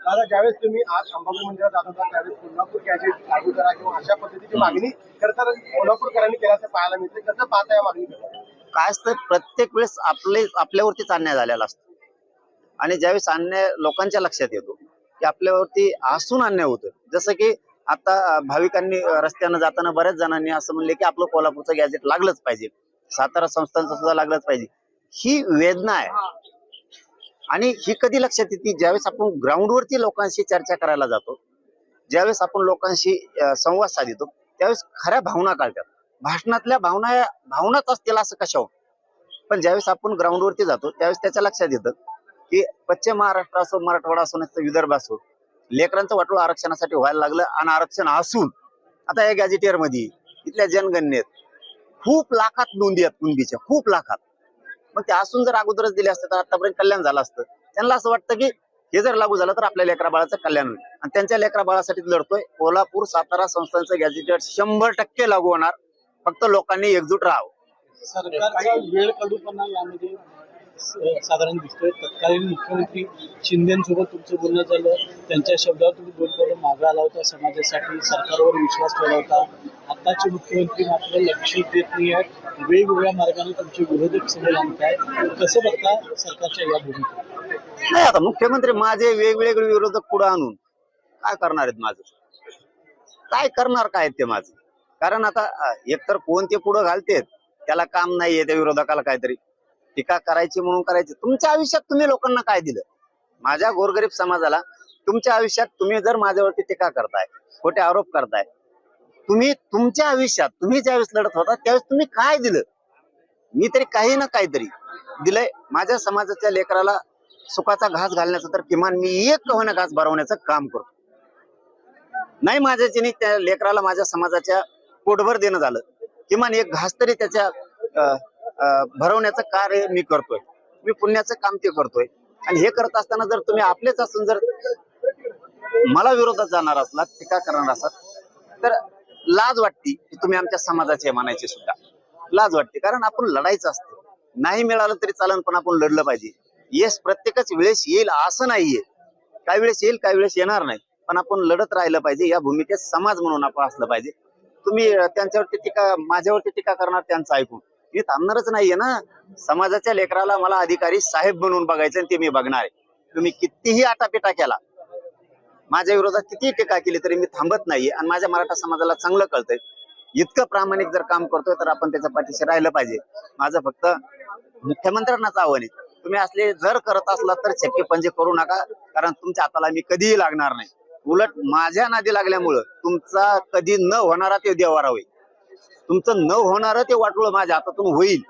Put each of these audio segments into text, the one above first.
दादा, ज्यावेळेस तुम्ही आज अंबाबाई मंदिरात जात होता त्यावेळेस कोल्हापूर गॅजेट लागू करा किंवा अशा पद्धतीची मागणी खरं तर कोल्हापूरकरांनी केल्याचं पाहायला मिळते. कसं पाहता या मागणी? काय असतं, प्रत्येक वेळेस आपल्यावरतीच अन्याय झालेला असतो आणि ज्यावेळेस अन्याय लोकांच्या लक्षात येतो की आपल्यावरती हसून अन्याय होतो. जसं की आता भाविकांनी रस्त्यानं जाताना बऱ्याच जणांनी असं म्हणले की आपलं कोल्हापूरचं गॅजेट लागलंच पाहिजे, सातारा संस्थांचं सुद्धा लागलंच पाहिजे. ही वेदना आहे आणि ही कधी लक्षात येते? ज्यावेळेस आपण ग्राउंडवरती लोकांशी चर्चा करायला जातो, ज्यावेळेस आपण लोकांशी संवाद साधितो, त्यावेळेस खऱ्या भावना कळतात. भाषणातल्या भावनाच असतील असं कशावर, पण ज्यावेळेस आपण ग्राउंडवरती जातो त्यावेळेस त्याच्या लक्षात येतं की पश्चिम महाराष्ट्र असो, मराठवाडा असो, नाही विदर्भ असो, लेकरांचं वाटोळं आरक्षणासाठी व्हायला लागलं. आणि आरक्षण असून आता या गॅजेटियर मध्ये इथल्या जनगणनेत खूप लाखात नोंदी आहेत, कुणबीच्या खूप लाखात. मग ते असून जर अगोदरच दिले असते तर आतापर्यंत कल्याण झालं असतं. त्यांना असं वाटतं की हे जर लागू झालं तर आपल्या लेकरा बाळाचं कल्याण होईल आणि त्यांच्या लेकरा बाळासाठी लढतोय. कोल्हापूर सातारा संस्थांचं गॅजेटियर 100% लागू होणार, फक्त लोकांनी एकजूट राहावं. सरकारचा वेळ काढूपणा यामध्ये साधारण दिसतोय. तत्कालीन मुख्यमंत्री शिंदेसोबत तुमचं बोलणं झालं, त्यांच्या शब्दावर तुम्ही बोलून मागे आला होता, समाजासाठी सरकारवर विश्वास ठेवला होता. आताचे मुख्यमंत्री मात्र लक्ष देत नाही आहेत, वेगवेगळ्या मार्गाने तुमचे विरोधक समोर आणत आहेत. कसं बघता सरकारच्या या भूमिका? नाही, आता मुख्यमंत्री माझे वेगवेगळे विरोधक पुढे आणून काय करणार आहेत? माझं काय करणार काय ते माझं? कारण आता एकतर कोण ते पुढे घालतेत, त्याला काम नाहीये त्या विरोधकाला काहीतरी टीका करायची म्हणून करायची. तुमच्या आयुष्यात तुम्ही लोकांना काय दिलं? माझ्या गोरगरीब समाजाला तुमच्या आयुष्यात तुम्ही जर माझ्यावरती टीका करताय, खोटे आरोप करताय, तुम्ही तुमच्या आयुष्यात तुम्ही ज्यावेळेस लढत होता त्यावेळेस तुम्ही काय दिलं? मी तरी काही ना काहीतरी दिलंय. माझ्या समाजाच्या लेकराला सुखाचा घास घालण्याचं तर किमान मी एक होण्या घास भरवण्याचं काम करतो. नाही माझ्याची त्या लेकराला माझ्या समाजाच्या पोटभर देणं झालं, किमान एक घास तरी त्याच्या भरवण्याचं कार्य मी करतोय. मी पुण्याचं काम ते करतोय. आणि हे करत असताना जर तुम्ही आपलेच असून जर मला विरोधात जाणार असलात, टीका करणार असतात, तर लाज वाटते की तुम्ही आमच्या समाजाचे म्हणायचे सुद्धा लाज वाटते. कारण आपण लढायचं असतं, नाही मिळालं तरी चालन पण आपण लढलं पाहिजे. येस, प्रत्येकच वेळेस येईल असं नाहीये, काही वेळेस येईल काही वेळेस येणार नाही, पण आपण लढत राहिलं पाहिजे. या भूमिकेत समाज म्हणून आपण असलं पाहिजे. तुम्ही त्यांच्यावरती टीका, माझ्यावरती टीका करणार त्यांचं ऐकून मी थांबणारच नाहीये ना. समाजाच्या लेकराला मला अधिकारी साहेब बनवून बघायचं आणि ते मी बघणार आहे. तुम्ही कितीही आटापिटा केला, माझ्या विरोधात कितीही टीका केली तरी मी थांबत नाहीये. आणि माझ्या मराठा समाजाला चांगलं कळतंय, इतकं प्रामाणिक जर काम करतोय तर आपण त्याच्या पाठीशी राहिलं पाहिजे. माझं फक्त मुख्यमंत्र्यांनाच आव्हान आहे, तुम्ही असले जर करत असला तर चक्के पंजे करू नका, कारण तुमच्या हाताला मी कधीही लागणार नाही. उलट माझ्या नादी लागल्यामुळं तुमचा कधी न होणारा ते देवारा होईल, तुमचं न होणारं ते वाटोळं माझ्या हातातून होईल.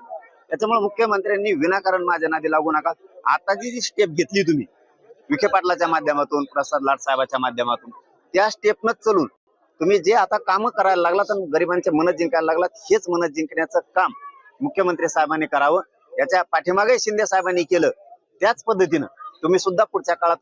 त्याच्यामुळे मुख्यमंत्र्यांनी विनाकारण माझ्या नादी लागू नका. आताची जी स्टेप घेतली तुम्ही विखे पाटलाच्या माध्यमातून, प्रसाद लाड साहेबाच्या माध्यमातून, त्या स्टेपनच चलून तुम्ही जे आता कामं करायला लागलात आणि गरिबांचे मन जिंकायला लागलात, हेच मन जिंकण्याचं काम मुख्यमंत्री साहेबांनी करावं. याच्या पाठीमागे शिंदे साहेबांनी केलं, त्याच पद्धतीनं तुम्ही सुद्धा पुढच्या काळात